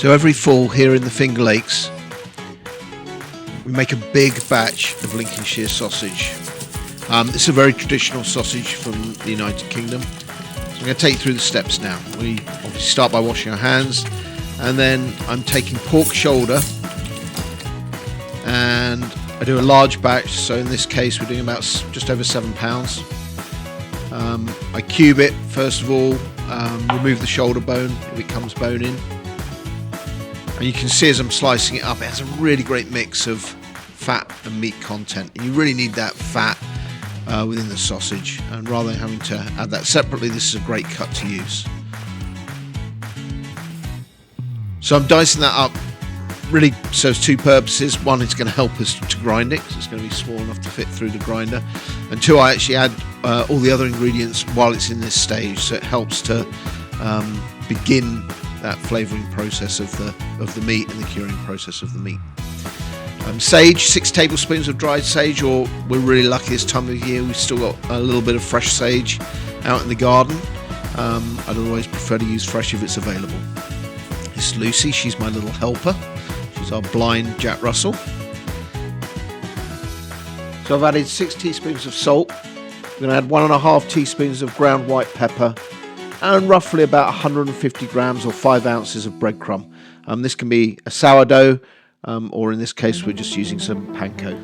So every fall here in the Finger Lakes, we make a big batch of Lincolnshire sausage. It's a very traditional sausage from the United Kingdom. So I'm going to take you through the steps now. We obviously start by washing our hands, and then I'm taking pork shoulder, and I do a large batch. So in this case, we're doing about just over 7 pounds. I cube it first of all, remove the shoulder bone if it comes bone in. And you can see as I'm slicing it up, it has a really great mix of fat and meat content. And you really need that fat within the sausage. And rather than having to add that separately, this is a great cut to use. So I'm dicing that up, really serves two purposes. One, it's going to help us to grind it, because it's going to be small enough to fit through the grinder. And two, I actually add all the other ingredients while it's in this stage, so it helps to begin that flavouring process of the meat and the curing process of the meat. Sage, 6 tablespoons of dried sage, or we're really lucky this time of year, we've still got a little bit of fresh sage out in the garden. I'd always prefer to use fresh if it's available. This is Lucy, she's my little helper. She's our blind Jack Russell. So I've added 6 teaspoons of salt. I'm going to add 1.5 teaspoons of ground white pepper, and roughly about 150 grams or 5 ounces of breadcrumb. This can be a sourdough, or in this case we're just using some panko.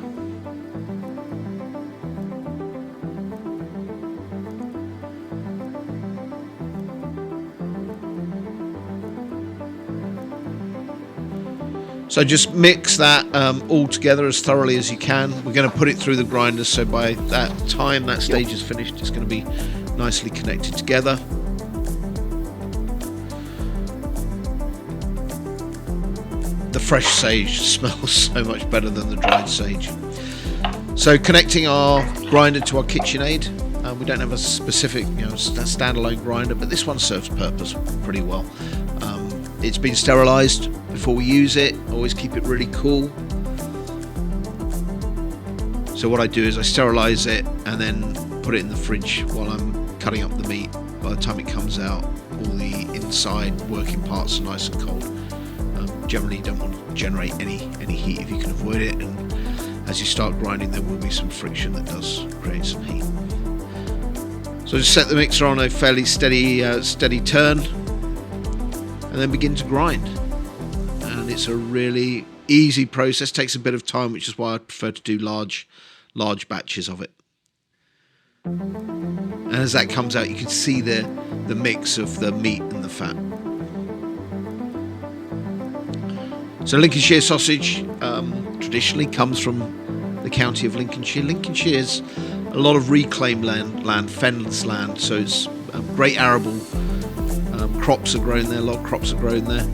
So just mix that all together as thoroughly as you can. We're going to put it through the grinder, so by that time that stage is finished, it's going to be nicely connected together. The fresh sage smells so much better than the dried sage. So connecting our grinder to our KitchenAid. We don't have a specific, standalone grinder, but this one serves purpose pretty well. It's been sterilised before we use it. Always keep it really cool. So what I do is I sterilise it and then put it in the fridge while I'm cutting up the meat. By the time it comes out, all the inside working parts are nice and cold. Generally you don't want to generate any heat if you can avoid it, and as you start grinding there will be some friction that does create some heat. So just set the mixer on a fairly steady turn and then begin to grind. And it's a really easy process, takes a bit of time, which is why I prefer to do large batches of it. And as that comes out, you can see the mix of the meat and the fat. So Lincolnshire sausage traditionally comes from the county of Lincolnshire. Lincolnshire's a lot of reclaimed land, fenless land, so it's great arable. Crops are grown there, a lot of crops are grown there.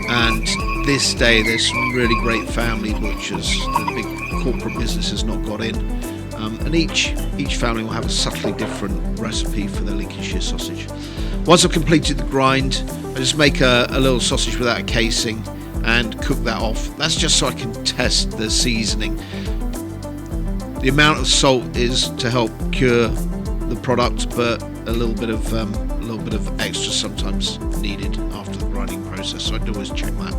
And this day there's some really great family butchers. The big corporate business has not got in. And each family will have a subtly different recipe for their Lincolnshire sausage. Once I've completed the grind, I just make a little sausage without a casing and cook that off. That's just so I can test the seasoning. The amount of salt is to help cure the product, but a little bit of extra sometimes needed after the grinding process, so I'd always check that.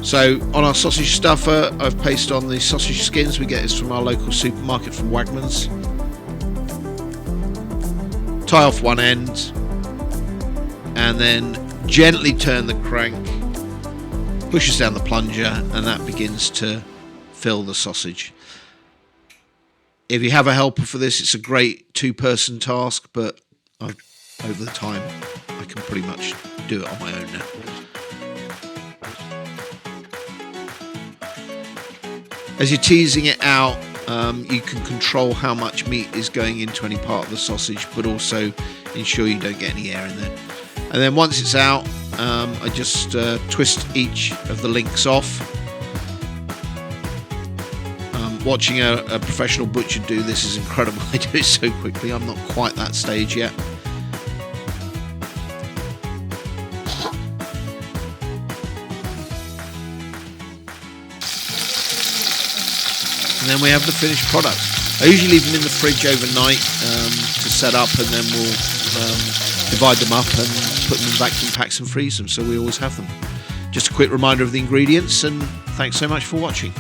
So on our sausage stuffer, I've pasted on the sausage skins. We get this from our local supermarket from Wegmans. Tie off one end and then gently turn the crank, pushes down the plunger, and that begins to fill the sausage. If you have a helper for this, it's a great 2-person task, but over the time I can pretty much do it on my own now. As you're teasing it out, you can control how much meat is going into any part of the sausage, but also ensure you don't get any air in there. And then once it's out, I just twist each of the links off. Watching a professional butcher do this is incredible. They do it so quickly. I'm not quite that stage yet. And then we have the finished product. I usually leave them in the fridge overnight to set up, and then we'll divide them up and put them in vacuum packs and freeze them, so we always have them. Just a quick reminder of the ingredients, and thanks so much for watching.